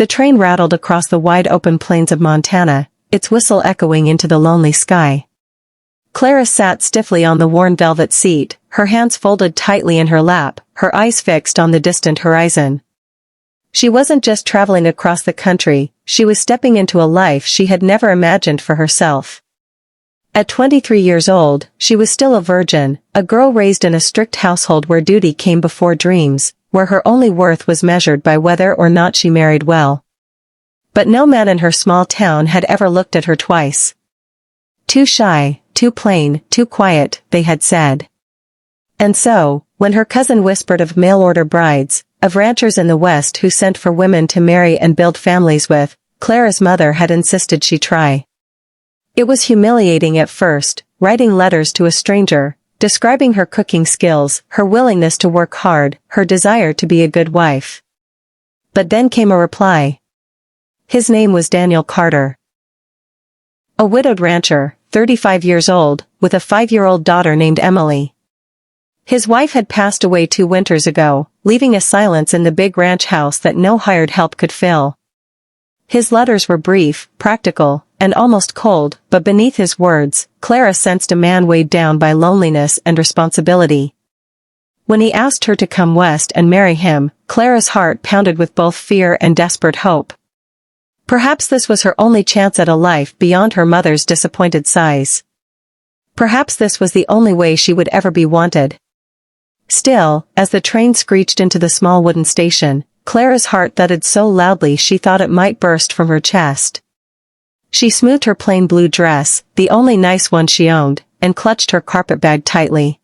The train rattled across the wide-open plains of Montana, its whistle echoing into the lonely sky. Clara sat stiffly on the worn velvet seat, her hands folded tightly in her lap, her eyes fixed on the distant horizon. She wasn't just traveling across the country, she was stepping into a life she had never imagined for herself. At 23 years old, she was still a virgin, a girl raised in a strict household where duty came before dreams, where her only worth was measured by whether or not she married well. But no man in her small town had ever looked at her twice. Too shy, too plain, too quiet, they had said. And so, when her cousin whispered of mail-order brides, of ranchers in the West who sent for women to marry and build families with, Clara's mother had insisted she try. It was humiliating at first, writing letters to a stranger, describing her cooking skills, her willingness to work hard, her desire to be a good wife. But then came a reply. His name was Daniel Carter. A widowed rancher, 35 years old, with a 5-year-old daughter named Emily. His wife had passed away 2 winters ago, leaving a silence in the big ranch house that no hired help could fill. His letters were brief, practical, and almost cold, but beneath his words, Clara sensed a man weighed down by loneliness and responsibility. When he asked her to come west and marry him, Clara's heart pounded with both fear and desperate hope. Perhaps this was her only chance at a life beyond her mother's disappointed sighs. Perhaps this was the only way she would ever be wanted. Still, as the train screeched into the small wooden station, Clara's heart thudded so loudly she thought it might burst from her chest. She smoothed her plain blue dress, the only nice one she owned, and clutched her carpetbag tightly.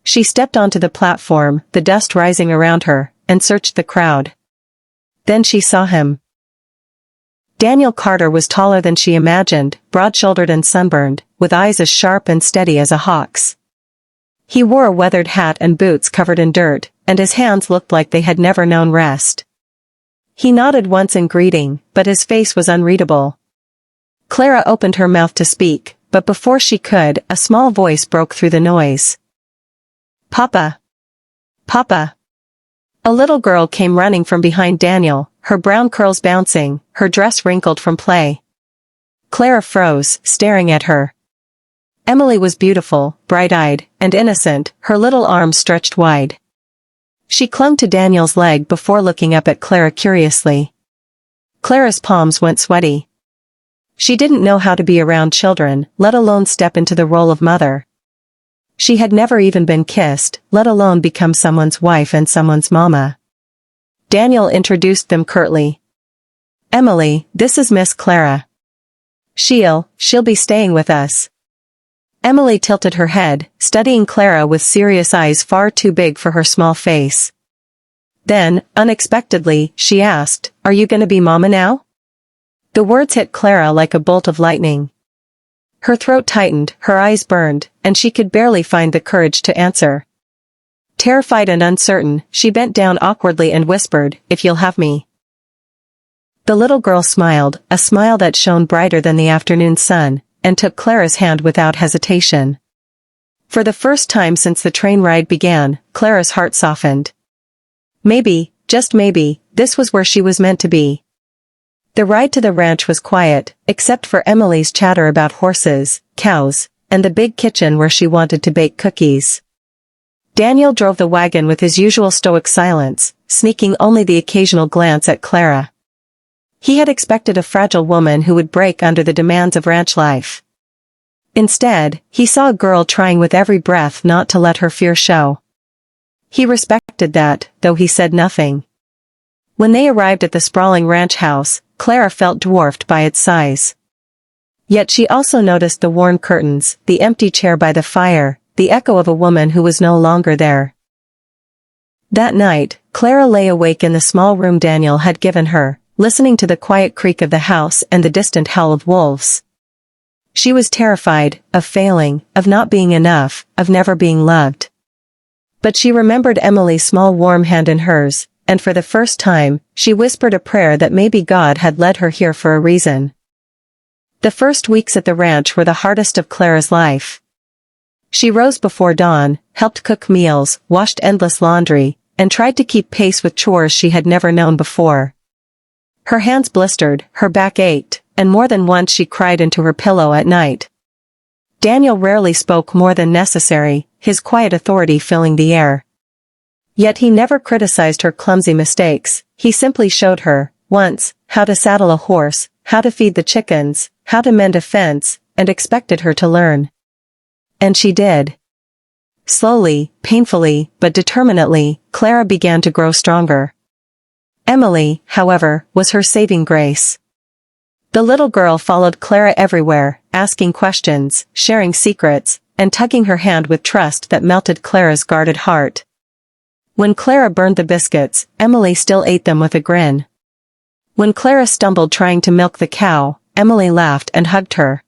She stepped onto the platform, the dust rising around her, and searched the crowd. Then she saw him. Daniel Carter was taller than she imagined, broad-shouldered and sunburned, with eyes as sharp and steady as a hawk's. He wore a weathered hat and boots covered in dirt, and his hands looked like they had never known rest. He nodded once in greeting, but his face was unreadable. Clara opened her mouth to speak, but before she could, a small voice broke through the noise. "Papa! Papa!" A little girl came running from behind Daniel, her brown curls bouncing, her dress wrinkled from play. Clara froze, staring at her. Emily was beautiful, bright-eyed, and innocent, her little arms stretched wide. She clung to Daniel's leg before looking up at Clara curiously. Clara's palms went sweaty. She didn't know how to be around children, let alone step into the role of mother. She had never even been kissed, let alone become someone's wife and someone's mama. Daniel introduced them curtly. "Emily, this is Miss Clara. She'll be staying with us." Emily tilted her head, studying Clara with serious eyes far too big for her small face. Then, unexpectedly, she asked, "Are you gonna be mama now?" The words hit Clara like a bolt of lightning. Her throat tightened, her eyes burned, and she could barely find the courage to answer. Terrified and uncertain, she bent down awkwardly and whispered, "If you'll have me." The little girl smiled, a smile that shone brighter than the afternoon sun, and took Clara's hand without hesitation. For the first time since the train ride began, Clara's heart softened. Maybe, just maybe, this was where she was meant to be. The ride to the ranch was quiet, except for Emily's chatter about horses, cows, and the big kitchen where she wanted to bake cookies. Daniel drove the wagon with his usual stoic silence, sneaking only the occasional glance at Clara. He had expected a fragile woman who would break under the demands of ranch life. Instead, he saw a girl trying with every breath not to let her fear show. He respected that, though he said nothing. When they arrived at the sprawling ranch house, Clara felt dwarfed by its size. Yet she also noticed the worn curtains, the empty chair by the fire, the echo of a woman who was no longer there. That night, Clara lay awake in the small room Daniel had given her, listening to the quiet creak of the house and the distant howl of wolves. She was terrified, of failing, of not being enough, of never being loved. But she remembered Emily's small warm hand in hers, and for the first time, she whispered a prayer that maybe God had led her here for a reason. The first weeks at the ranch were the hardest of Clara's life. She rose before dawn, helped cook meals, washed endless laundry, and tried to keep pace with chores she had never known before. Her hands blistered, her back ached, and more than once she cried into her pillow at night. Daniel rarely spoke more than necessary, his quiet authority filling the air. Yet he never criticized her clumsy mistakes, he simply showed her, once, how to saddle a horse, how to feed the chickens, how to mend a fence, and expected her to learn. And she did. Slowly, painfully, but determinedly, Clara began to grow stronger. Emily, however, was her saving grace. The little girl followed Clara everywhere, asking questions, sharing secrets, and tugging her hand with trust that melted Clara's guarded heart. When Clara burned the biscuits, Emily still ate them with a grin. When Clara stumbled trying to milk the cow, Emily laughed and hugged her.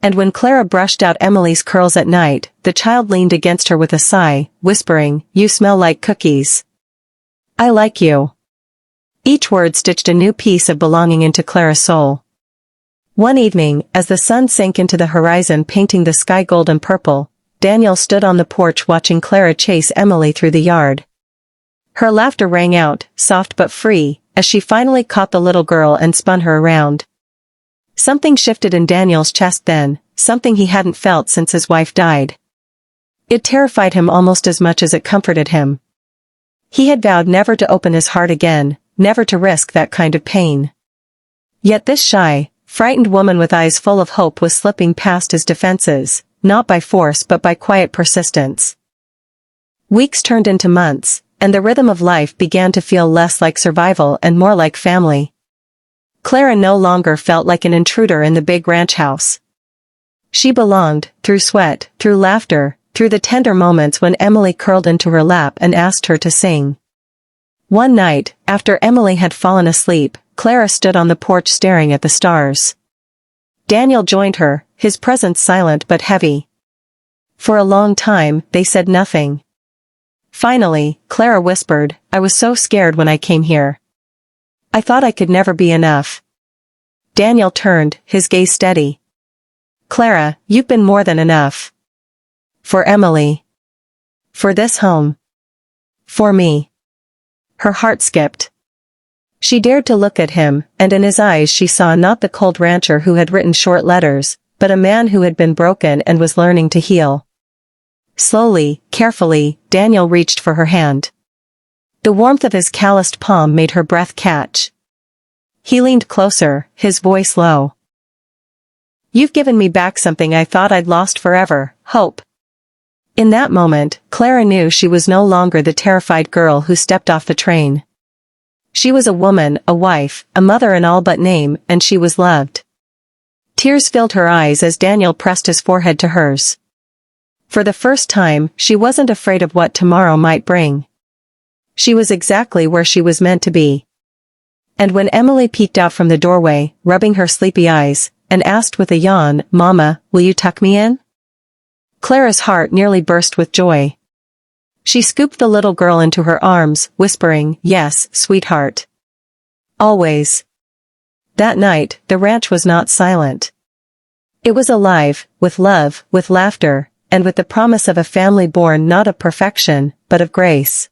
And when Clara brushed out Emily's curls at night, the child leaned against her with a sigh, whispering, "You smell like cookies. I like you." Each word stitched a new piece of belonging into Clara's soul. One evening, as the sun sank into the horizon painting the sky golden purple, Daniel stood on the porch watching Clara chase Emily through the yard. Her laughter rang out, soft but free, as she finally caught the little girl and spun her around. Something shifted in Daniel's chest then, something he hadn't felt since his wife died. It terrified him almost as much as it comforted him. He had vowed never to open his heart again, never to risk that kind of pain. Yet this shy, frightened woman with eyes full of hope was slipping past his defenses, not by force but by quiet persistence. Weeks turned into months, and the rhythm of life began to feel less like survival and more like family. Clara no longer felt like an intruder in the big ranch house. She belonged, through sweat, through laughter, through the tender moments when Emily curled into her lap and asked her to sing. One night, after Emily had fallen asleep, Clara stood on the porch staring at the stars. Daniel joined her, his presence silent but heavy. For a long time, they said nothing. Finally, Clara whispered, "I was so scared when I came here. I thought I could never be enough." Daniel turned, his gaze steady. "Clara, you've been more than enough. For Emily. For this home. For me." Her heart skipped. She dared to look at him, and in his eyes she saw not the cold rancher who had written short letters, but a man who had been broken and was learning to heal. Slowly, carefully, Daniel reached for her hand. The warmth of his calloused palm made her breath catch. He leaned closer, his voice low. "You've given me back something I thought I'd lost forever, hope." In that moment, Clara knew she was no longer the terrified girl who stepped off the train. She was a woman, a wife, a mother in all but name, and she was loved. Tears filled her eyes as Daniel pressed his forehead to hers. For the first time, she wasn't afraid of what tomorrow might bring. She was exactly where she was meant to be. And when Emily peeked out from the doorway, rubbing her sleepy eyes, and asked with a yawn, "Mama, will you tuck me in?" Clara's heart nearly burst with joy. She scooped the little girl into her arms, whispering, "Yes, sweetheart. Always." That night, the ranch was not silent. It was alive, with love, with laughter, and with the promise of a family born not of perfection, but of grace.